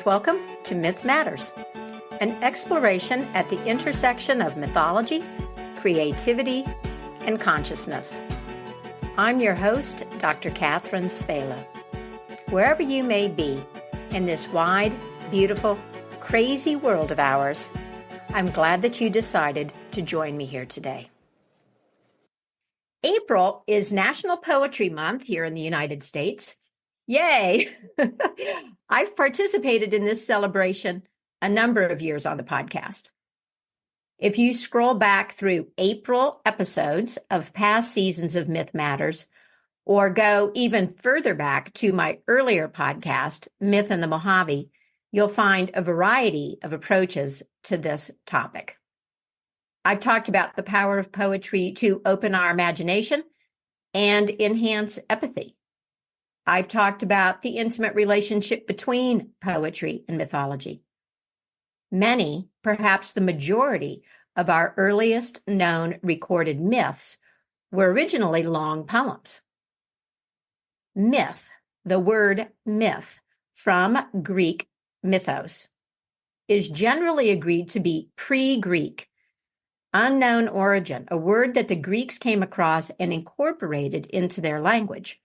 welcome to Myth Matters, an exploration at the intersection of mythology, creativity, and consciousness. I'm your host, Dr. Catherine Svela. Wherever you may be in this wide, beautiful, crazy world of ours, I'm glad that you decided to join me here today. April is National Poetry Month here in the United States. Yay! I've participated in this celebration a number of years on the podcast. If you scroll back through April episodes of past seasons of Myth Matters, or go even further back to my earlier podcast, Myth and the Mojave, you'll find a variety of approaches to this topic. I've talked about the power of poetry to open our imagination and enhance empathy. I've talked about the intimate relationship between poetry and mythology. Many, perhaps the majority, of our earliest known recorded myths were originally long poems. Myth, the word myth, from Greek mythos, is generally agreed to be pre-Greek, unknown origin, a word that the Greeks came across and incorporated into their language.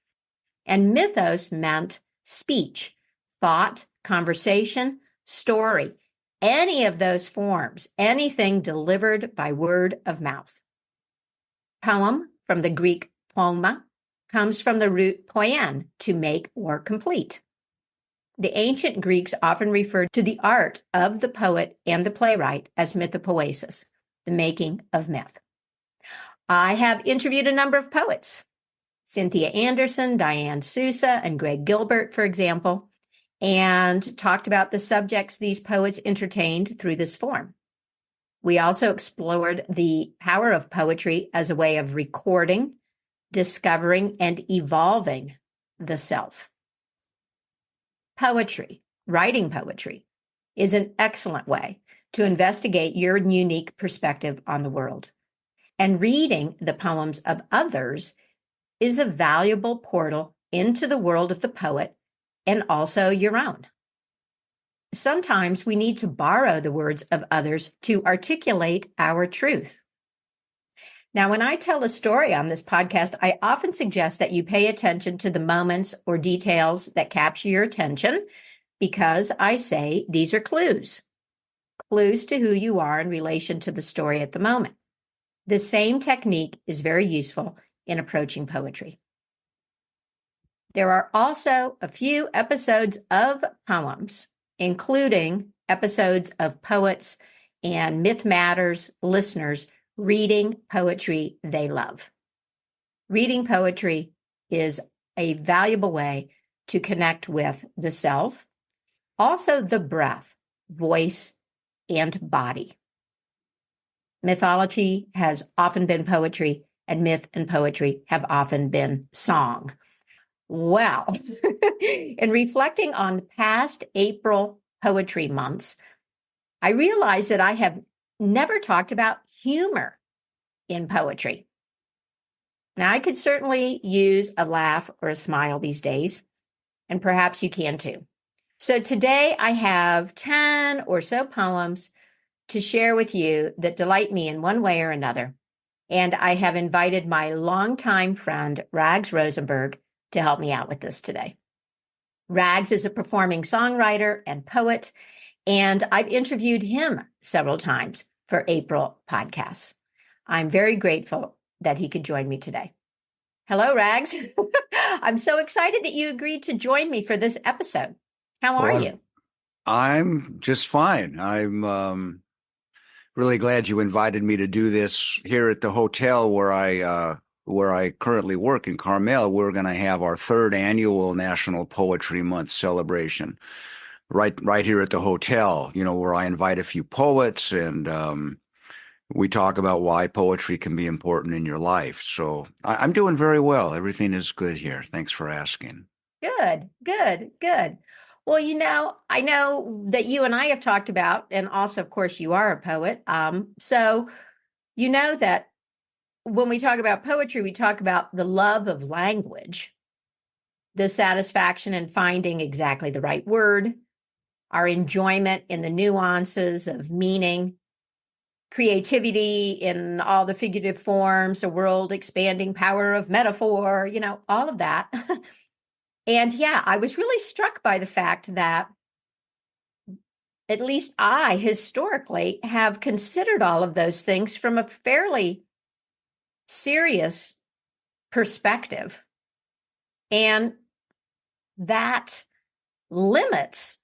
And mythos meant speech, thought, conversation, story, any of those forms, anything delivered by word of mouth. Poem, from the Greek poema, comes from the root poien, to make or complete. The ancient Greeks often referred to the art of the poet and the playwright as mythopoesis, the making of myth. I have interviewed a number of poets, Cynthia Anderson, Diane Sousa, and Greg Gilbert, for example, and talked about the subjects these poets entertained through this form. We also explored the power of poetry as a way of recording, discovering, and evolving the self. Poetry, writing poetry, is an excellent way to investigate your unique perspective on the world. And reading the poems of others is a valuable portal into the world of the poet and also your own. Sometimes we need to borrow the words of others to articulate our truth. Now, when I tell a story on this podcast, I often suggest that you pay attention to the moments or details that capture your attention, because I say these are clues to who you are in relation to the story at the moment. The same technique is very useful in approaching poetry. There are also a few episodes of poems, including episodes of poets and Myth Matters listeners reading poetry they love. Reading poetry is a valuable way to connect with the self, also the breath, voice, and body. Mythology has often been poetry, and myth and poetry have often been song. Well, in reflecting on past April poetry months, I realized that I have never talked about humor in poetry. Now, I could certainly use a laugh or a smile these days, and perhaps you can too. So today I have 10 or so poems to share with you that delight me in one way or another. And I have invited my longtime friend, Rags Rosenberg, to help me out with this today. Rags is a performing songwriter and poet, and I've interviewed him several times for April podcasts. I'm very grateful that he could join me today. Hello, Rags. I'm so excited that you agreed to join me for this episode. How are you? I'm just fine. I'm really glad you invited me to do this here at the hotel where I currently work in Carmel. We're going to have our third annual National Poetry Month celebration right here at the hotel, where I invite a few poets and we talk about why poetry can be important in your life. So I'm doing very well. Everything is good here. Thanks for asking. Good. Well, I know that you and I have talked about, and also, of course, you are a poet. So you know that when we talk about poetry, we talk about the love of language, the satisfaction in finding exactly the right word, our enjoyment in the nuances of meaning, creativity in all the figurative forms, a world expanding power of metaphor, all of that. And yeah, I was really struck by the fact that at least I historically have considered all of those things from a fairly serious perspective. And that limits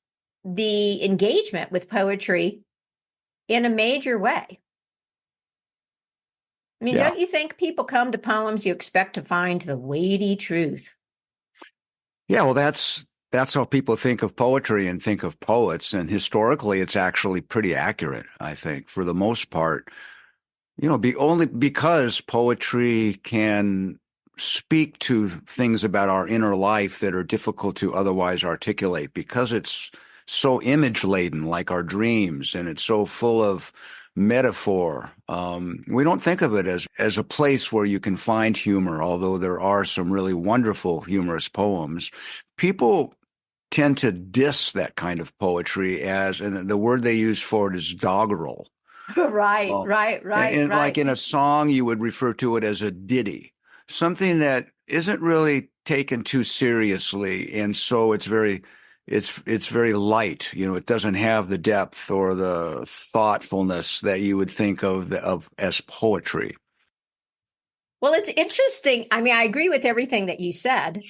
the engagement with poetry in a major way. I mean, Yeah. don't you think people come to poems you expect to find the weighty truth? Yeah, well, that's how people think of poetry and think of poets. And historically, it's actually pretty accurate, I think, for the most part. Be only because poetry can speak to things about our inner life that are difficult to otherwise articulate because it's so image laden, like our dreams, and it's so full of metaphor. We don't think of it as a place where you can find humor, although there are some really wonderful humorous poems. People tend to diss that kind of poetry and the word they use for it is doggerel. Right, Well, right, right, and like right. in a song, you would refer to it as a ditty, something that isn't really taken too seriously, and so it's very light. It doesn't have the depth or the thoughtfulness that you would think of as poetry. Well, it's interesting. I mean, I agree with everything that you said.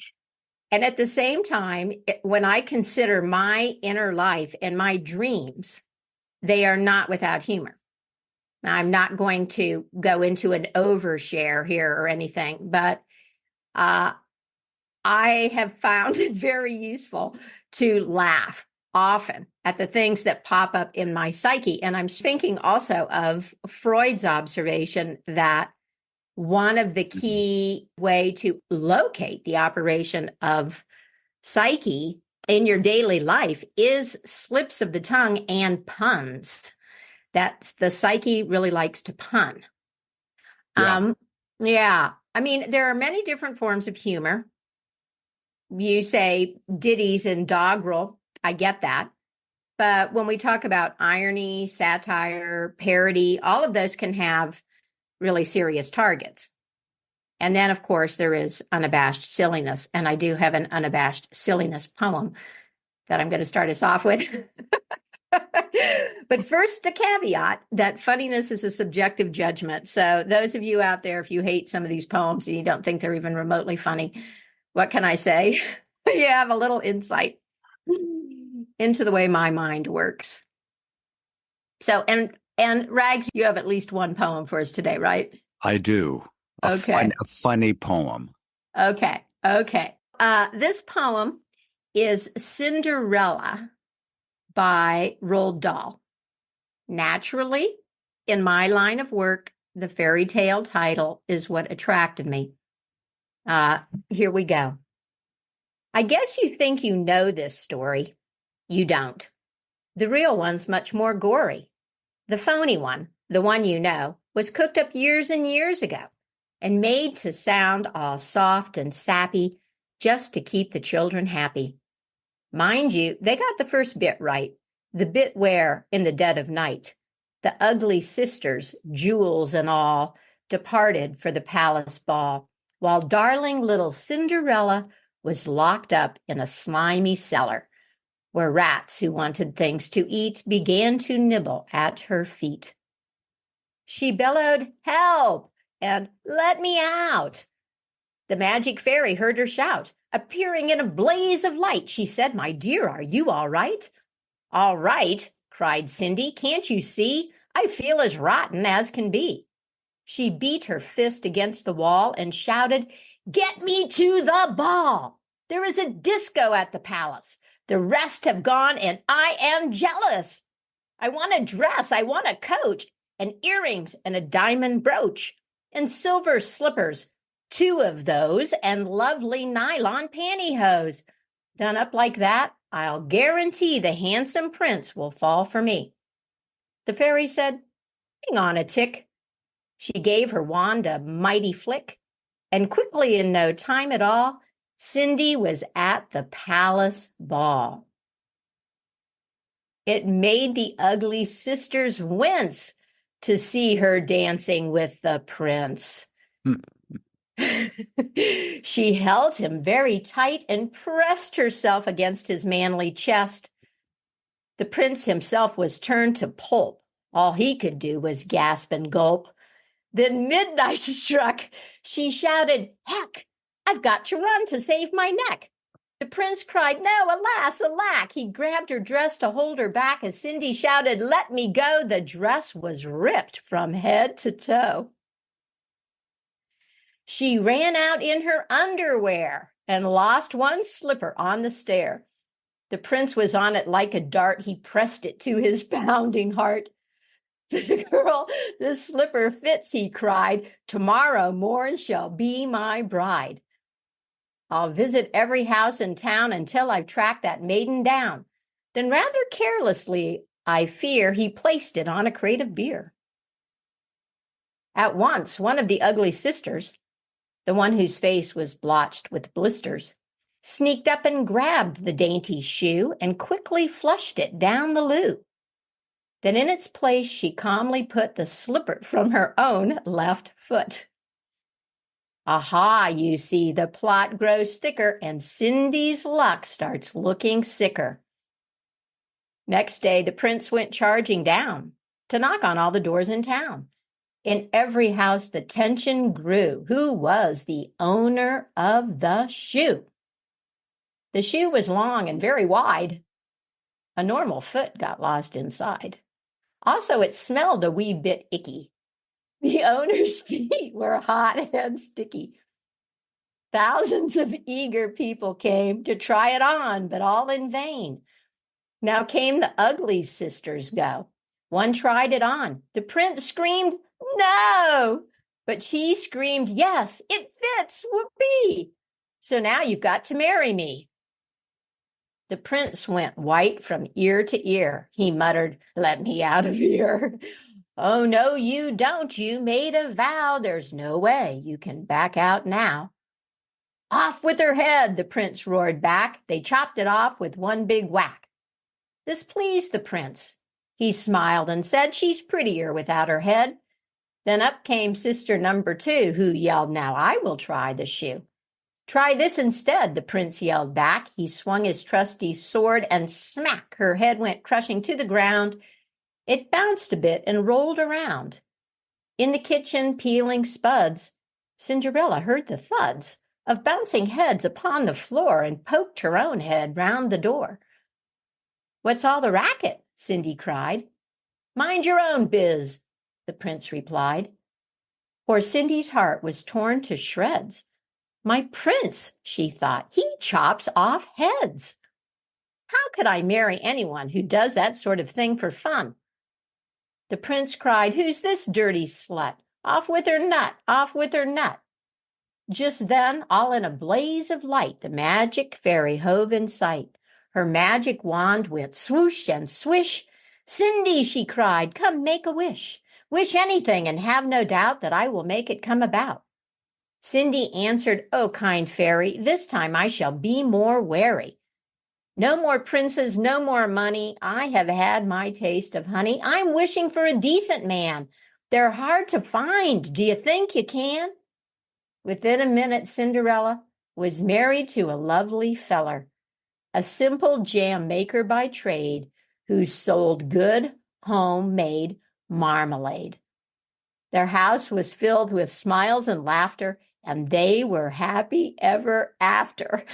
And at the same time, when I consider my inner life and my dreams, they are not without humor. Now, I'm not going to go into an overshare here or anything, but uh, I have found it very useful to laugh often at the things that pop up in my psyche. And I'm thinking also of Freud's observation that one of the key way to locate the operation of psyche in your daily life is slips of the tongue and puns. That's the psyche really likes to pun. Yeah. Um, yeah. I mean, there are many different forms of humor. You say ditties and doggerel. I get that. But when we talk about irony, satire, parody, all of those can have really serious targets. And then, of course, there is unabashed silliness. And I do have an unabashed silliness poem that I'm going to start us off with. But first, the caveat that funniness is a subjective judgment. So, those of you out there, if you hate some of these poems and you don't think they're even remotely funny, what can I say? You have a little insight into the way my mind works. So, and Rags, you have at least one poem for us today, right? I do. Okay. A funny poem. Okay. Okay. This poem is Cinderella by Roald Dahl. Naturally, in my line of work, the fairy tale title is what attracted me. Here we go. I guess you think you know this story. You don't. The real one's much more gory. The phony one, the one you know, was cooked up years and years ago and made to sound all soft and sappy just to keep the children happy. Mind you, they got the first bit right, the bit where, in the dead of night, the ugly sisters, jewels and all, departed for the palace ball, while darling little Cinderella was locked up in a slimy cellar, where rats who wanted things to eat began to nibble at her feet. She bellowed, "Help!" and "Let me out!" The magic fairy heard her shout. Appearing in a blaze of light, she said, "My dear, are you all right?" "All right," cried Cindy. "Can't you see? I feel as rotten as can be." She beat her fist against the wall and shouted, "Get me to the ball! There is a disco at the palace. The rest have gone and I am jealous. I want a dress, I want a coat, and earrings and a diamond brooch, and silver slippers, 2 of those, and lovely nylon pantyhose. Done up like that, I'll guarantee the handsome prince will fall for me." The fairy said, "Hang on a tick." She gave her wand a mighty flick, and quickly, in no time at all, Cindy was at the palace ball. It made the ugly sisters wince to see her dancing with the prince. She held him very tight and pressed herself against his manly chest. The prince himself was turned to pulp. All he could do was gasp and gulp. Then midnight struck. She shouted, "Heck, I've got to run to save my neck." The prince cried, "No, alas, alack." He grabbed her dress to hold her back as Cindy shouted, "Let me go." The dress was ripped from head to toe. She ran out in her underwear and lost one slipper on the stair. The prince was on it like a dart. He pressed it to his pounding heart. "The girl, this slipper fits," he cried. "Tomorrow morn shall be my bride. I'll visit every house in town until I've tracked that maiden down." Then rather carelessly, I fear, he placed it on a crate of beer. At once, one of the ugly sisters, the one whose face was blotched with blisters, sneaked up and grabbed the dainty shoe and quickly flushed it down the loo. Then in its place she calmly put the slipper from her own left foot. Aha, you see, the plot grows thicker and Cindy's luck starts looking sicker. Next day, the prince went charging down to knock on all the doors in town. In every house, the tension grew. Who was the owner of the shoe? The shoe was long and very wide. A normal foot got lost inside. Also, it smelled a wee bit icky. The owner's feet were hot and sticky. Thousands of eager people came to try it on, but all in vain. Now came the ugly sisters go. One tried it on. The prince screamed, "No!" But she screamed, "Yes, it fits, whoopee! So now you've got to marry me." The prince went white from ear to ear. He muttered, "Let me out of here." "Oh, no, you don't. You made a vow. There's no way you can back out now." "Off with her head," the prince roared back. They chopped it off with one big whack. This pleased the prince. He smiled and said, "She's prettier without her head." Then up came sister number 2, who yelled, "Now I will try the shoe." "Try this instead," the prince yelled back. He swung his trusty sword and smack, her head went crushing to the ground. It bounced a bit and rolled around. In the kitchen, peeling spuds, Cinderella heard the thuds of bouncing heads upon the floor and poked her own head round the door. "What's all the racket?" Cindy cried. "Mind your own biz," the prince replied. For Cindy's heart was torn to shreds. "My prince," she thought, "he chops off heads. How could I marry anyone who does that sort of thing for fun?" The prince cried, "Who's this dirty slut? Off with her nut, off with her nut." Just then, all in a blaze of light, the magic fairy hove in sight. Her magic wand went swoosh and swish. "Cindy," she cried, "come make a wish. Wish anything and have no doubt that I will make it come about." Cindy answered, "Oh, kind fairy, this time I shall be more wary. No more princes, no more money. I have had my taste of honey. I'm wishing for a decent man. They're hard to find. Do you think you can?" Within a minute, Cinderella was married to a lovely feller, a simple jam maker by trade, who sold good homemade marmalade. Their house was filled with smiles and laughter, and they were happy ever after.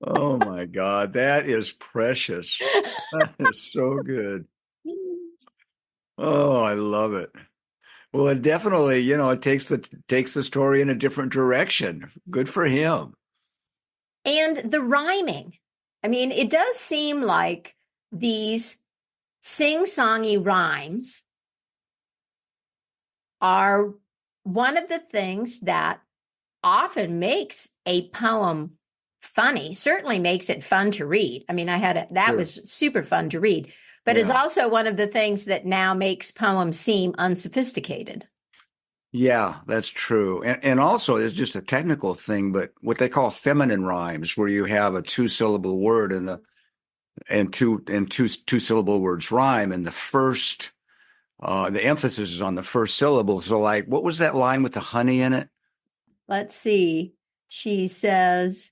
Oh my God, that is precious. That is so good. Oh, I love it. Well, it definitely, it takes the story in a different direction. Good for him. And the rhyming. I mean, it does seem like these sing-songy rhymes are one of the things that often makes a poem funny, certainly makes it fun to read. I mean, that Sure. was super fun to read, but is Yeah. also one of the things that now makes poems seem unsophisticated. Yeah, that's true. And also, it's just a technical thing, but what they call feminine rhymes, where you have a two-syllable word and and two syllable words rhyme, and the emphasis is on the first syllable. So, like, what was that line with the honey in it? Let's see. She says,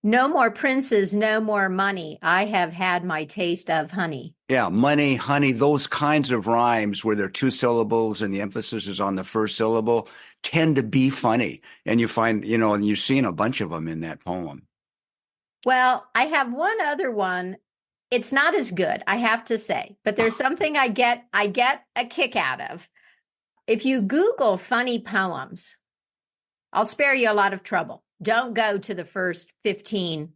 "No more princes, no more money. I have had my taste of honey." Yeah, money, honey, those kinds of rhymes where they're two syllables and the emphasis is on the first syllable tend to be funny. And you find, and you've seen a bunch of them in that poem. Well, I have one other one. It's not as good, I have to say, but there's something I get a kick out of. If you Google funny poems, I'll spare you a lot of trouble. Don't go to the first 15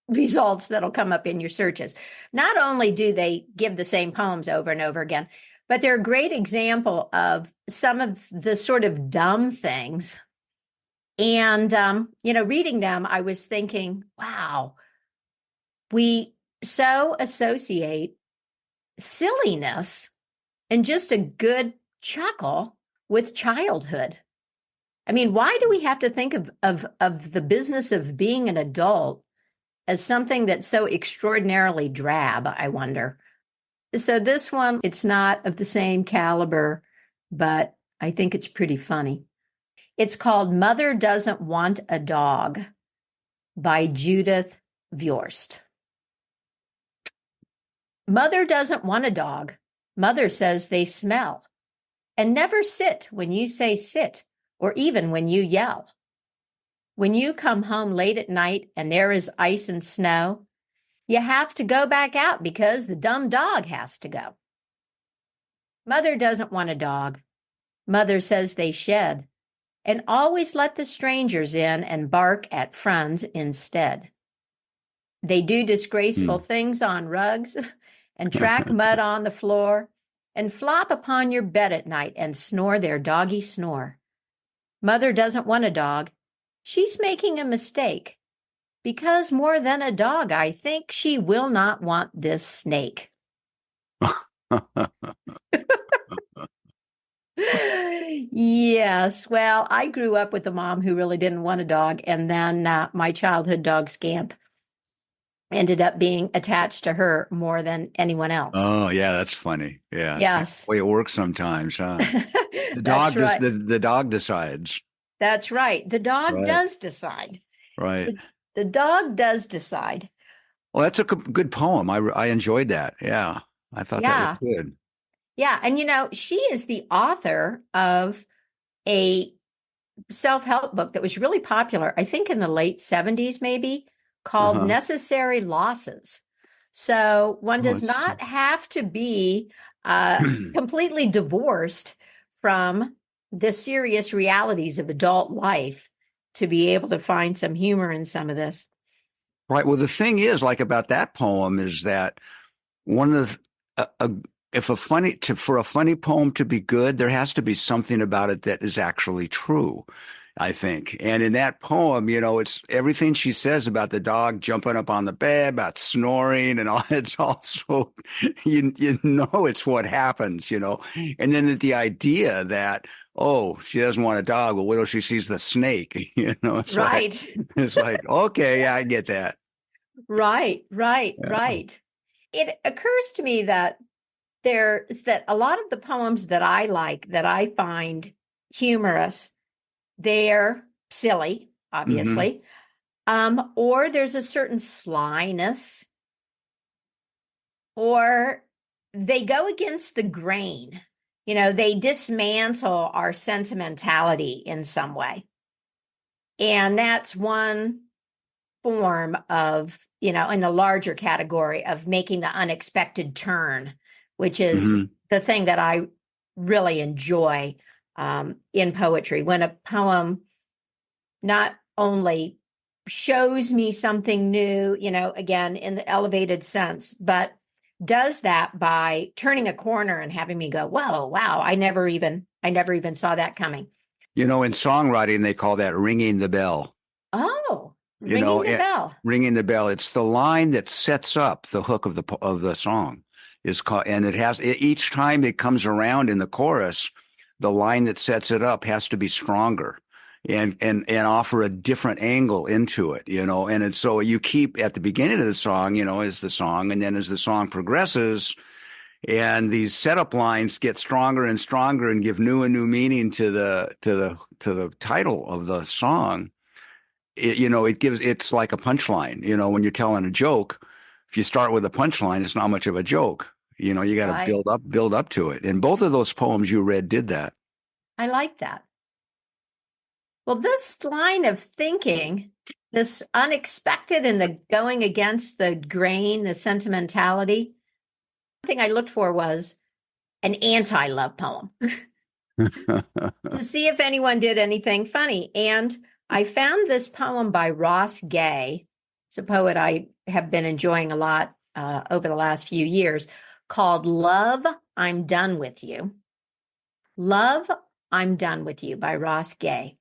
results that'll come up in your searches. Not only do they give the same poems over and over again, but they're a great example of some of the sort of dumb things. And, reading them, I was thinking, wow, we so associate silliness and just a good chuckle with childhood. I mean, why do we have to think of the business of being an adult as something that's so extraordinarily drab, I wonder? So this one, it's not of the same caliber, but I think it's pretty funny. It's called Mother Doesn't Want a Dog by Judith Viorst. Mother doesn't want a dog. Mother says they smell and never sit when you say sit, or even when you yell. When you come home late at night and there is ice and snow, you have to go back out because the dumb dog has to go. Mother doesn't want a dog. Mother says they shed and always let the strangers in and bark at friends instead. They do disgraceful things on rugs and track mud on the floor and flop upon your bed at night and snore their doggy snore. Mother doesn't want a dog. She's making a mistake because more than a dog, I think she will not want this snake. Yes. Well, I grew up with a mom who really didn't want a dog. And then my childhood dog Scamp ended up being attached to her more than anyone else. Oh, yeah, that's funny. Yeah. Yes. The way it works sometimes, huh? The That's dog right. the dog decides. That's right. The dog Right. does decide. Right. The dog does decide. Well, that's a good poem. I enjoyed that. Yeah. I thought that was Yeah. good. Yeah. And, she is the author of a self-help book that was really popular, I think in the late 70s, maybe, called Uh-huh. Necessary Losses. So one does not have to be completely divorced from the serious realities of adult life to be able to find some humor in some of this. Right. Well, the thing is, like about that poem, is that one of for a funny poem to be good, there has to be something about it that is actually true, I think. And in that poem, it's everything she says about the dog jumping up on the bed, about snoring and all. It's also, it's what happens, and then the idea that, oh, she doesn't want a dog. Well, wait till she sees the snake, it's Right. it's like, okay, yeah, I get that. Right. Yeah. It occurs to me that a lot of the poems that I like, that I find humorous, they're silly, Hmm. obviously, or there's a certain slyness, or they go against the grain. They dismantle our sentimentality in some way. And that's one form of, in the larger category of making the unexpected turn, which is Hmm. the thing that I really enjoy in poetry. When a poem not only shows me something new, again, in the elevated sense, but does that by turning a corner and having me go, whoa, wow, I never even saw that coming. In songwriting, they call that ringing the bell. Oh, ringing the bell. Ringing the bell. It's the line that sets up the hook of the song is called, and each time it comes around in the chorus, the line that sets it up has to be stronger. and offer a different angle into it, and it's so you keep at the beginning of the song, is the song, and then as the song progresses and these setup lines get stronger and stronger and give new and new meaning to the title of the song. It's like a punchline. When you're telling a joke, if you start with a punchline, it's not much of a joke. You got to Right. build up to it. And both of those poems you read did that. I like that. Well, this line of thinking, this unexpected and the going against the grain, the sentimentality, the thing I looked for was an anti-love poem to see if anyone did anything funny. And I found this poem by Ross Gay. It's a poet I have been enjoying a lot over the last few years, called Love, I'm Done With You. Love, I'm Done With You by Ross Gay.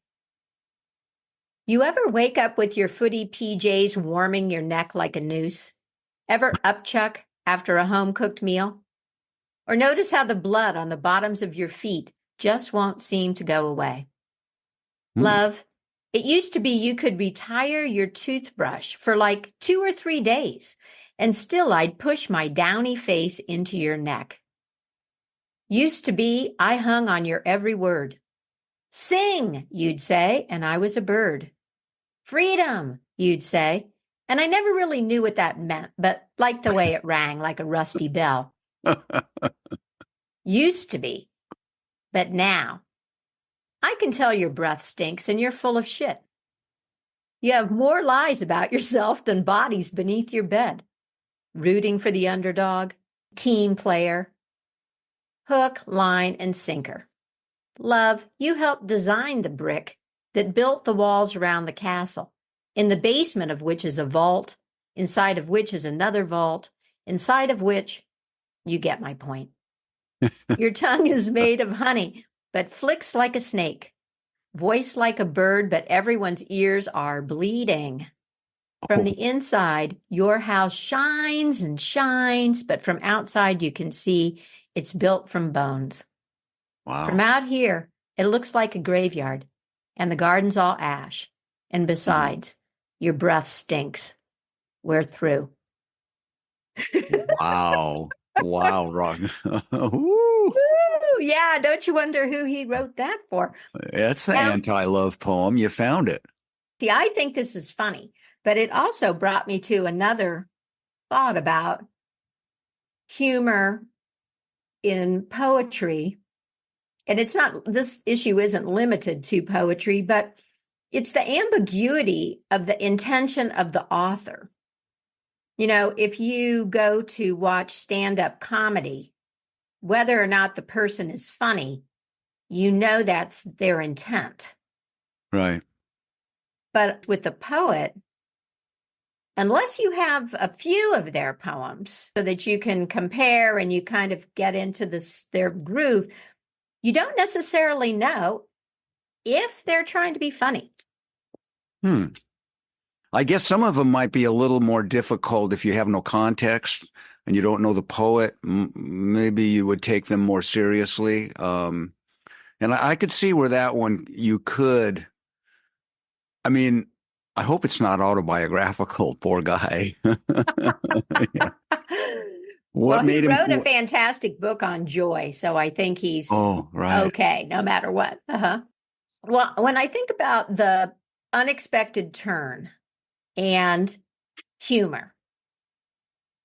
You ever wake up with your footy PJs warming your neck like a noose? Ever upchuck after a home-cooked meal? Or notice how the blood on the bottoms of your feet just won't seem to go away? Hmm. Love, it used to be you could retire your toothbrush for like 2 or 3 days, and still I'd push my downy face into your neck. Used to be I hung on your every word. Sing, you'd say, and I was a bird. Freedom, you'd say, and I never really knew what that meant, but liked the way it rang like a rusty bell. Used to be, but now I can tell your breath stinks and you're full of shit. You have more lies about yourself than bodies beneath your bed. Rooting for the underdog, team player, hook, line, and sinker. Love, you helped design the brick that built the walls around the castle, in the basement of which is a vault, inside of which is another vault, inside of which, you get my point. Your tongue is made of honey, but flicks like a snake. Voice like a bird, but everyone's ears are bleeding. From Oh, the inside, your house shines and shines, but from outside, you can see it's built from bones. From wow. out here, it looks like a graveyard, and the garden's all ash. And besides, your breath stinks. We're through. Wow. Wow, Ron. Woo. Woo! Yeah, don't you wonder who he wrote that for? That's the Now, anti-love poem. You found it. see, I think this is funny, but it also brought me to another thought about humor in poetry. And it's not, this issue isn't limited to poetry, but it's the ambiguity of the intention of the author. If you go to watch stand-up comedy, whether or not the person is funny, that's their intent. Right. But with the poet, unless you have a few of their poems so that you can compare and you kind of get into their groove, you don't necessarily know if they're trying to be funny. Hmm. I guess some of them might be a little more difficult if you have no context and you don't know the poet. Maybe you would take them more seriously. And I could see where that one you could. I mean, I hope it's not autobiographical. Poor guy. Yeah. Well, What he made him? wrote a fantastic book on joy, so I think he's Oh, right. okay no matter what. Well, when I think about the unexpected turn and humor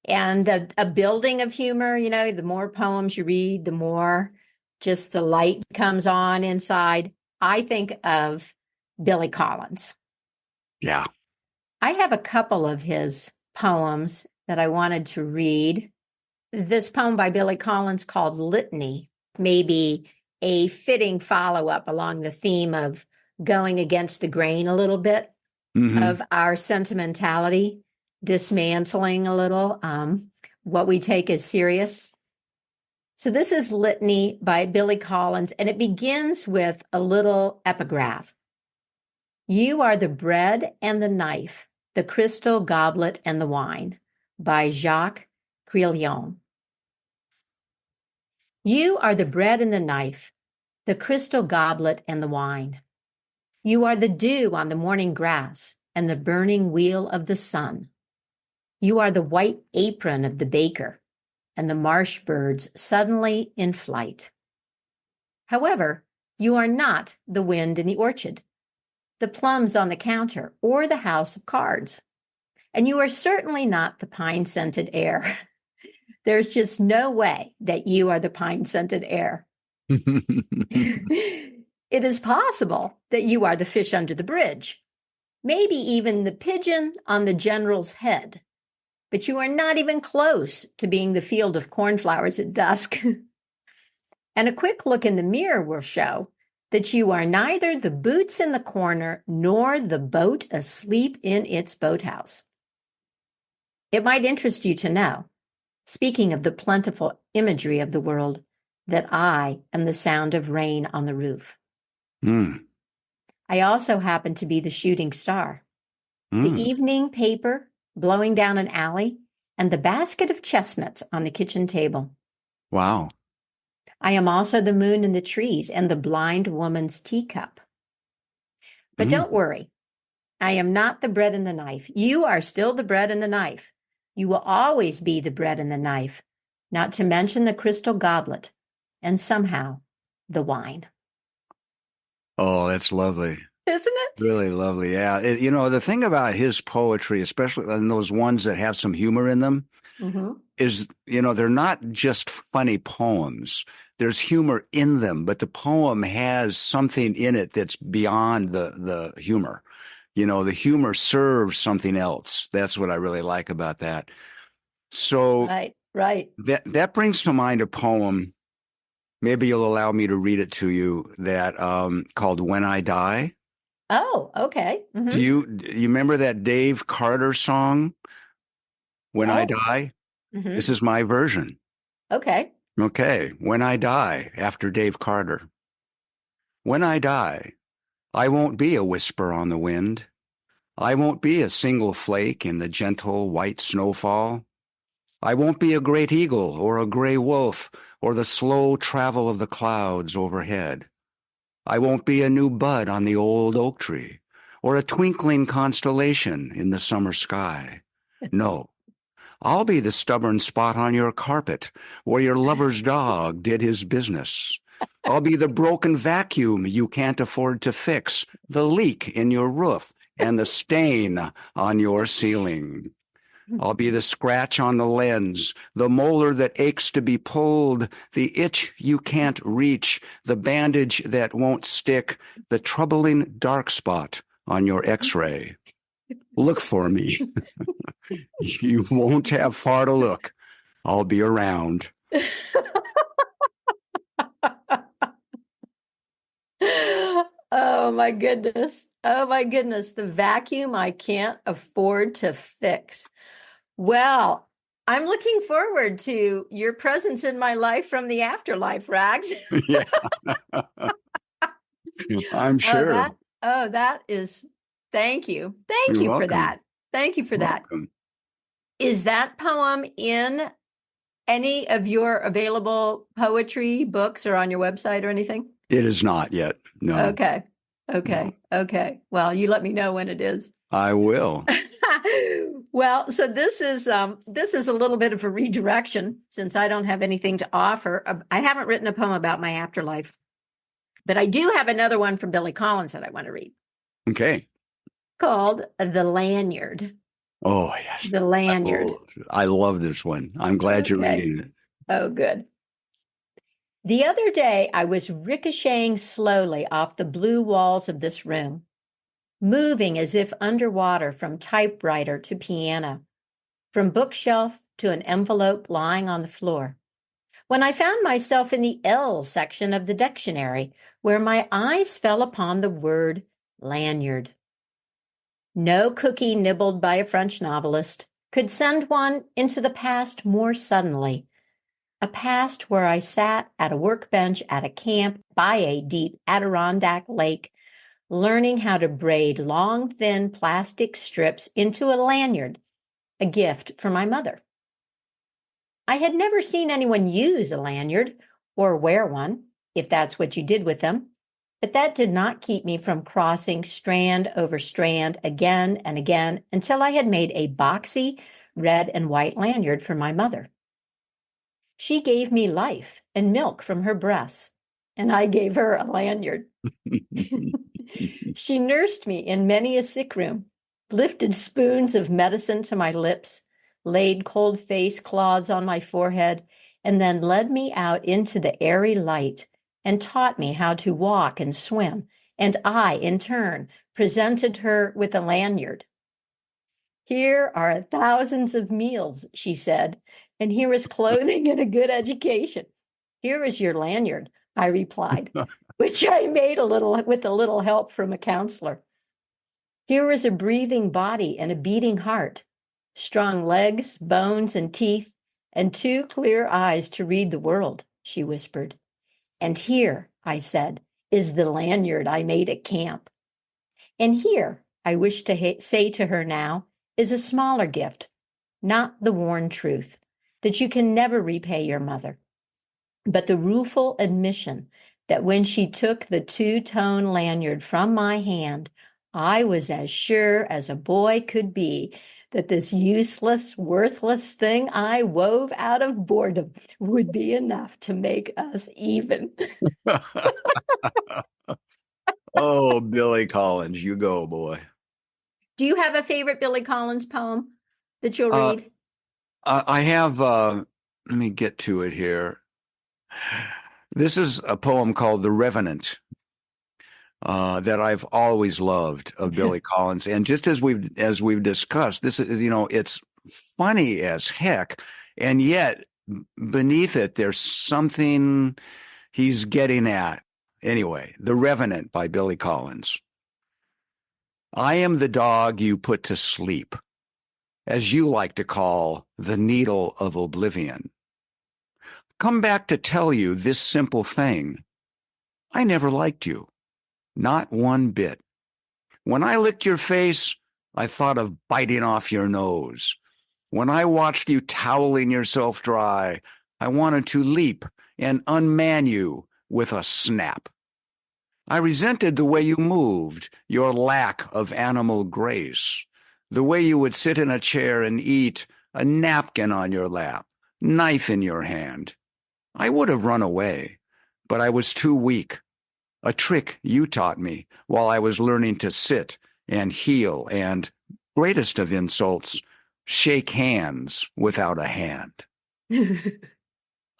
and a building of humor, the more poems you read, the more just the light comes on inside. I think of Billy Collins. Yeah. I have a couple of his poems that I wanted to read. This poem by Billy Collins called Litany may be a fitting follow-up along the theme of going against the grain a little bit Hmm. of our sentimentality, dismantling a little what we take as serious. So this is Litany by Billy Collins, and it begins with a little epigraph. You are the bread and the knife, the crystal goblet and the wine, by Jacques Crillon. You are the bread and the knife, the crystal goblet and the wine. You are the dew on the morning grass and the burning wheel of the sun. You are the white apron of the baker and the marsh birds suddenly in flight. However, you are not the wind in the orchard, the plums on the counter, or the house of cards. And you are certainly not the pine-scented air. There's just no way that you are the pine-scented air. It is possible that you are the fish under the bridge, maybe even the pigeon on the general's head, but you are not even close to being the field of cornflowers at dusk. And a quick look in the mirror will show that you are neither the boots in the corner nor the boat asleep in its boathouse. It might interest you to know, speaking of the plentiful imagery of the world, that I am the sound of rain on the roof. I also happen to be the shooting star, the evening paper blowing down an alley, and the basket of chestnuts on the kitchen table. Wow. I am also the moon in the trees and the blind woman's teacup. But don't worry, I am not the bread and the knife. You are still the bread and the knife. You will always be the bread and the knife, not to mention the crystal goblet, and somehow the wine. Oh, that's lovely. Isn't it? Really lovely. Yeah. The thing about his poetry, especially in those ones that have some humor in them, is, they're not just funny poems. There's humor in them, but the poem has something in it that's beyond the humor. The humor serves something else. That's what I really like about that. So Right. That brings to mind a poem. Maybe you'll allow me to read it to you, that called When I Die. Oh, okay. Do you remember that Dave Carter song, When I Die? This is my version. Okay. Okay. When I die, after Dave Carter. When I die, I won't be a whisper on the wind. I won't be a single flake in the gentle white snowfall. I won't be a great eagle or a gray wolf or the slow travel of the clouds overhead. I won't be a new bud on the old oak tree or a twinkling constellation in the summer sky. No, I'll be the stubborn spot on your carpet where your lover's dog did his business. I'll be the broken vacuum you can't afford to fix, the leak in your roof, and the stain on your ceiling. I'll be the scratch on the lens, the molar that aches to be pulled, the itch you can't reach, the bandage that won't stick, the troubling dark spot on your x-ray. Look for me. You won't have far to look. I'll be around. Oh my goodness. Oh my goodness. The vacuum I can't afford to fix. Well, I'm looking forward to your presence in my life from the afterlife, Rags. Yeah. I'm sure. That is, thank you. Thank You're you for welcome. that. Thank you for that. Welcome. Is that poem in any of your available poetry books or on your website or anything? It is not yet. No. Okay. No. Well, you let me know when it is. I will. Well, so this is a little bit of a redirection since I don't have anything to offer. I haven't written a poem about my afterlife, but I do have another one from Billy Collins that I want to read. Okay. Called The Lanyard. Oh, yes. The Lanyard. I love this one. I'm glad you're reading it. Oh, good. The other day, I was ricocheting slowly off the blue walls of this room, moving as if underwater from typewriter to piano, from bookshelf to an envelope lying on the floor, when I found myself in the L section of the dictionary, where my eyes fell upon the word lanyard. No cookie nibbled by a French novelist could send one into the past more suddenly, a past where I sat at a workbench at a camp by a deep Adirondack lake, learning how to braid long, thin plastic strips into a lanyard, a gift from my mother. I had never seen anyone use a lanyard or wear one, if that's what you did with them. But that did not keep me from crossing strand over strand again and again until I had made a boxy red and white lanyard for my mother. She gave me life and milk from her breasts, and I gave her a lanyard. She nursed me in many a sick room, lifted spoons of medicine to my lips, laid cold face cloths on my forehead, and then led me out into the airy light and taught me how to walk and swim, and I, in turn, presented her with a lanyard. Here are thousands of meals, she said, and here is clothing and a good education. Here is your lanyard, I replied, which I made with a little help from a counselor. Here is a breathing body and a beating heart, strong legs, bones, and teeth, and 2 clear eyes to read the world, she whispered. And here, I said, is the lanyard I made at camp. And here, I wish to say to her now, is a smaller gift, not the worn truth, that you can never repay your mother, but the rueful admission that when she took the 2-tone lanyard from my hand, I was as sure as a boy could be that this useless, worthless thing I wove out of boredom would be enough to make us even. Oh, Billy Collins, you go, boy. Do you have a favorite Billy Collins poem that you'll Uh, read? I have, let me get to it here. This is a poem called The Revenant, that I've always loved of Billy Collins. And just as we've discussed, this is, it's funny as heck. And yet beneath it, there's something he's getting at. Anyway, The Revenant by Billy Collins. I am the dog you put to sleep, as you like to call the needle of oblivion. Come back to tell you this simple thing. I never liked you, not one bit. When I licked your face, I thought of biting off your nose. When I watched you toweling yourself dry, I wanted to leap and unman you with a snap. I resented the way you moved, your lack of animal grace, the way you would sit in a chair and eat, a napkin on your lap, knife in your hand. I would have run away, but I was too weak. A trick you taught me while I was learning to sit and heel and, greatest of insults, shake hands without a hand.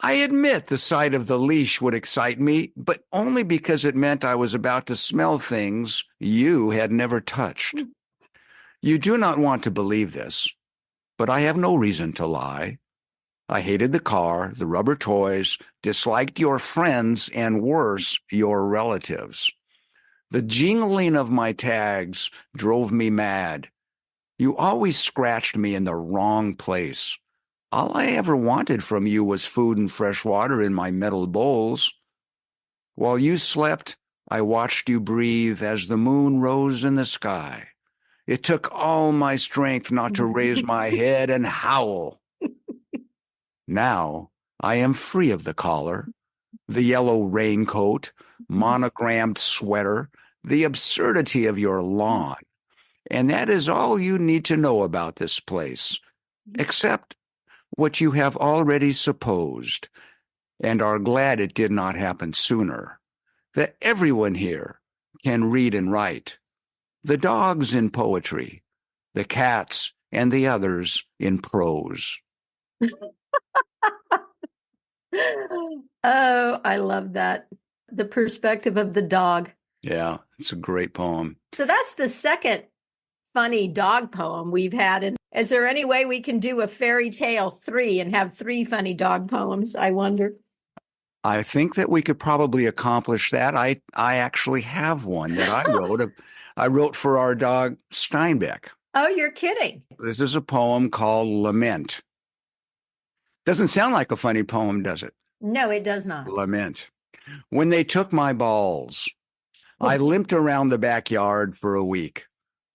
I admit the sight of the leash would excite me, but only because it meant I was about to smell things you had never touched. You do not want to believe this, but I have no reason to lie. I hated the car, the rubber toys, disliked your friends, and worse, your relatives. The jingling of my tags drove me mad. You always scratched me in the wrong place. All I ever wanted from you was food and fresh water in my metal bowls. While you slept, I watched you breathe as the moon rose in the sky. It took all my strength not to raise my head and howl. Now I am free of the collar, the yellow raincoat, monogrammed sweater, the absurdity of your lawn. And that is all you need to know about this place, except what you have already supposed, and are glad it did not happen sooner, that everyone here can read and write, the dogs in poetry, the cats and the others in prose. Oh, I love that. The perspective of the dog. Yeah, it's a great poem. So that's the second funny dog poem we've had. And is there any way we can do a fairy tale 3 and have 3 funny dog poems, I wonder? I think that we could probably accomplish that. I actually have one that I wrote. I wrote for our dog Steinbeck. Oh, you're kidding. This is a poem called Lament. Doesn't sound like a funny poem, does it? No, it does not. Lament. When they took my balls, I limped around the backyard for a week,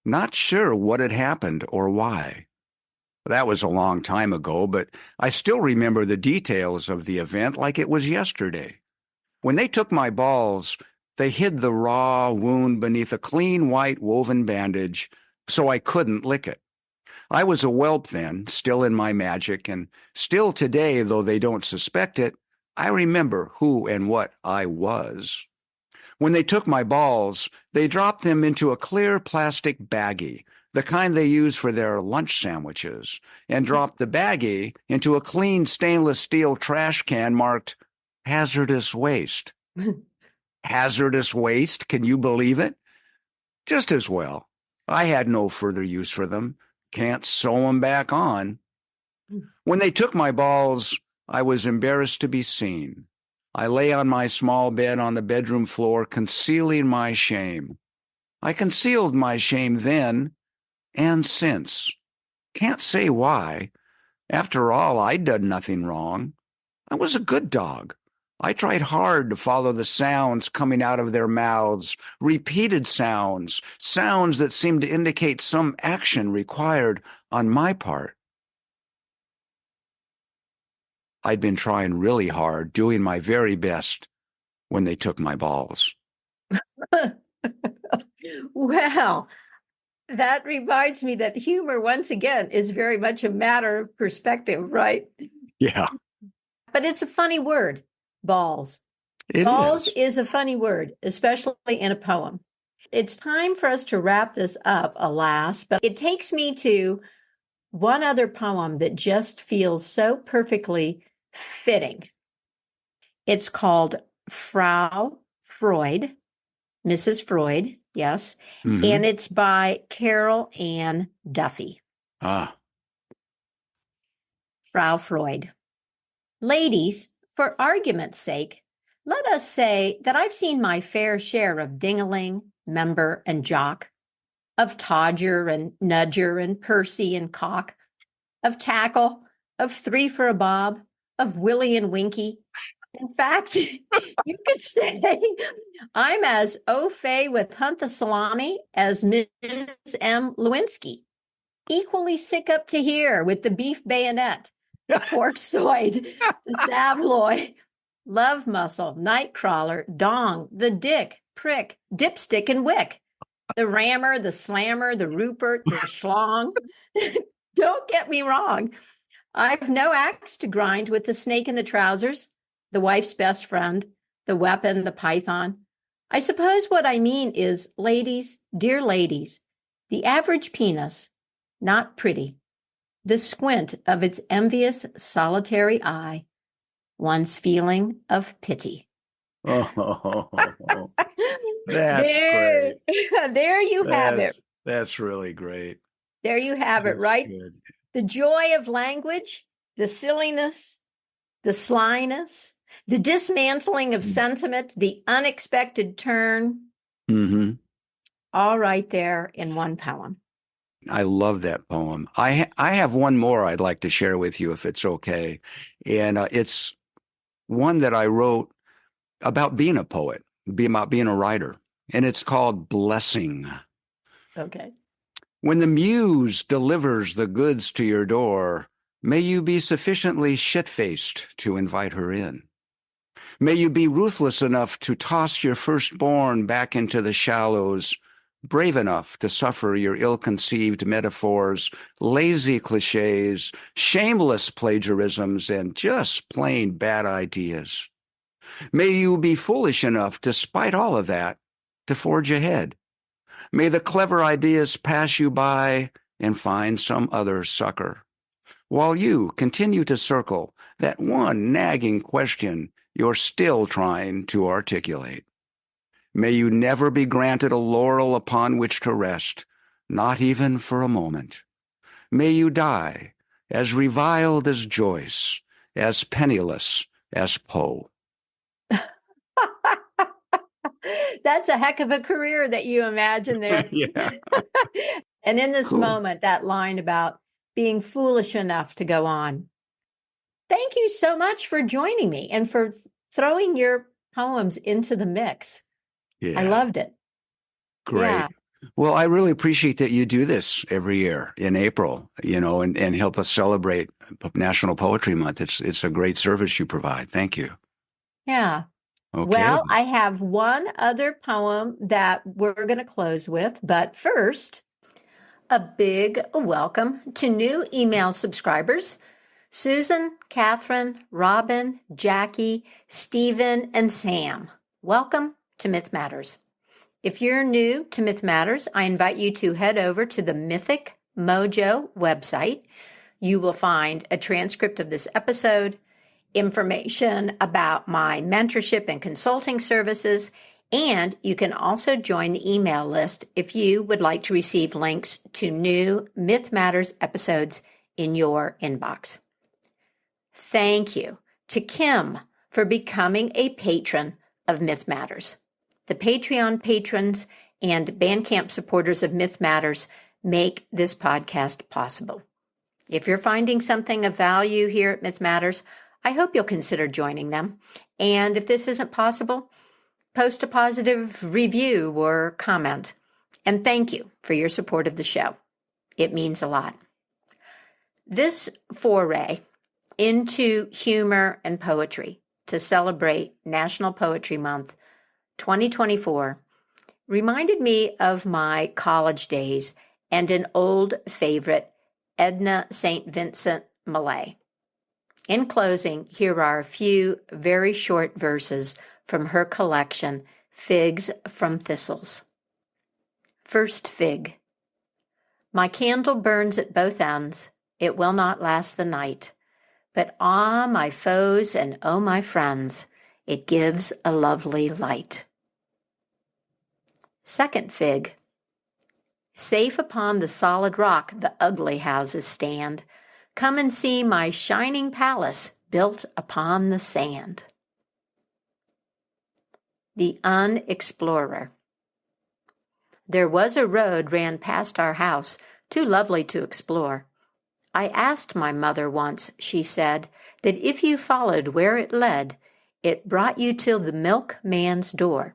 not sure what had happened or why. That was a long time ago, but I still remember the details of the event like it was yesterday. When they took my balls, They hid the raw wound beneath a clean white woven bandage so I couldn't lick it. I was a whelp then, still in my magic, and still today, though they don't suspect it, I remember who and what I was. When they took my balls, they dropped them into a clear plastic baggie, the kind they use for their lunch sandwiches, and dropped the baggie into a clean stainless steel trash can marked hazardous waste. Hazardous waste? Can you believe it? Just as well. I had no further use for them. Can't sew them back on. When they took my balls, I was embarrassed to be seen. I lay on my small bed on the bedroom floor, concealing my shame. I concealed my shame then and since. Can't say why. After all, I'd done nothing wrong. I was a good dog. I tried hard to follow the sounds coming out of their mouths, repeated sounds, sounds that seemed to indicate some action required on my part. I'd been trying really hard, doing my very best when they took my balls. Well, that reminds me that humor, once again, is very much a matter of perspective, right? Yeah. But it's a funny word, balls. It Balls is. is a funny word, especially in a poem. It's time for us to wrap this up, alas, but it takes me to one other poem that just feels so perfectly fitting. It's called Frau Freud, Mrs. Freud, yes, and it's by Carol Ann Duffy. Frau Freud. Ladies, for argument's sake, let us say that I've seen my fair share of ding-a-ling, member, and jock, of Todger and Nudger and Percy and Cock, of Tackle, of Three for a Bob, of Willie and Winky. In fact, you could say I'm as au fait with Hunt the Salami as Ms. M. Lewinsky. Equally sick up to here with the beef bayonet, the pork soid, the savloy, love muscle, nightcrawler, dong, the dick, prick, dipstick, and wick, the rammer, the slammer, the Rupert, the schlong. Don't get me wrong. I've no axe to grind with the snake in the trousers, the wife's best friend, the weapon, the python. I suppose what I mean is, ladies, dear ladies, the average penis, not pretty, the squint of its envious, solitary eye, one's feeling of pity. Oh, that's great. There you have it. That's really great. There you have it, right? Good. The joy of language, the silliness, the slyness, the dismantling of sentiment, the unexpected turn, all right there in one poem. I love that poem. I have one more I'd like to share with you if it's okay. And it's one that I wrote about being a poet, about being a writer. And it's called Blessing. Okay. When the muse delivers the goods to your door, may you be sufficiently shit-faced to invite her in. May you be ruthless enough to toss your firstborn back into the shallows, brave enough to suffer your ill-conceived metaphors, lazy cliches, shameless plagiarisms, and just plain bad ideas. May you be foolish enough, despite all of that, to forge ahead. May the clever ideas pass you by and find some other sucker, while you continue to circle that one nagging question you're still trying to articulate. May you never be granted a laurel upon which to rest, not even for a moment. May you die as reviled as Joyce, as penniless as Poe. That's a heck of a career that you imagine there. Yeah. And in this moment, that line about being foolish enough to go on. Thank you so much for joining me and for throwing your poems into the mix. Yeah. I loved it. Great. Yeah. Well, I really appreciate that you do this every year in April, and help us celebrate National Poetry Month. It's a great service you provide. Thank you. Yeah. Okay. Well, I have one other poem that we're going to close with, but first, a big welcome to new email subscribers: Susan, Catherine, Robin, Jackie, Stephen, and Sam. Welcome to Myth Matters. If you're new to Myth Matters, I invite you to head over to the Mythic Mojo website. You will find a transcript of this episode, information about my mentorship and consulting services, and you can also join the email list if you would like to receive links to new Myth Matters episodes in your inbox. Thank you to Kim for becoming a patron of Myth Matters. The Patreon patrons and Bandcamp supporters of Myth Matters make this podcast possible. If you're finding something of value here at Myth Matters, I hope you'll consider joining them. And if this isn't possible, post a positive review or comment. And thank you for your support of the show. It means a lot. This foray into humor and poetry to celebrate National Poetry Month 2024 reminded me of my college days and an old favorite, Edna St. Vincent Millay. In closing, here are a few very short verses from her collection, Figs from Thistles. First fig. My candle burns at both ends. It will not last the night. But ah, my foes and oh, my friends, it gives a lovely light. Second fig. Safe upon the solid rock the ugly houses stand. Come and see my shining palace built upon the sand. The Unexplorer. There was a road ran past our house, too lovely to explore. I asked my mother once, she said, that if you followed where it led, it brought you till the milkman's door.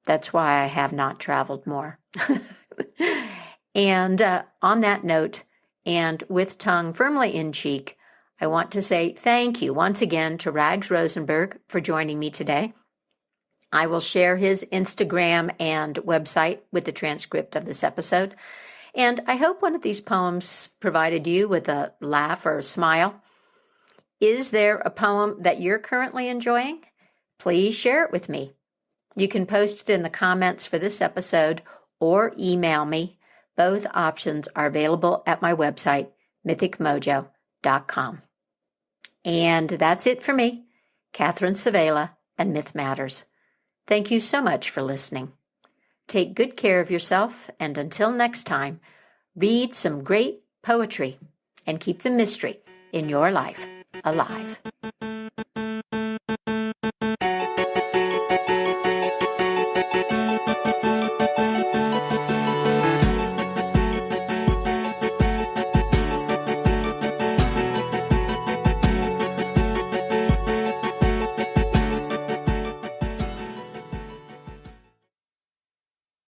That's why I have not traveled more. And on that note, and with tongue firmly in cheek, I want to say thank you once again to Rags Rosenberg for joining me today. I will share his Instagram and website with the transcript of this episode. And I hope one of these poems provided you with a laugh or a smile. Is there a poem that you're currently enjoying? Please share it with me. You can post it in the comments for this episode or email me. Both options are available at my website, mythicmojo.com. And that's it for me, Catherine Savela and Myth Matters. Thank you so much for listening. Take good care of yourself, and until next time, read some great poetry and keep the mystery in your life alive.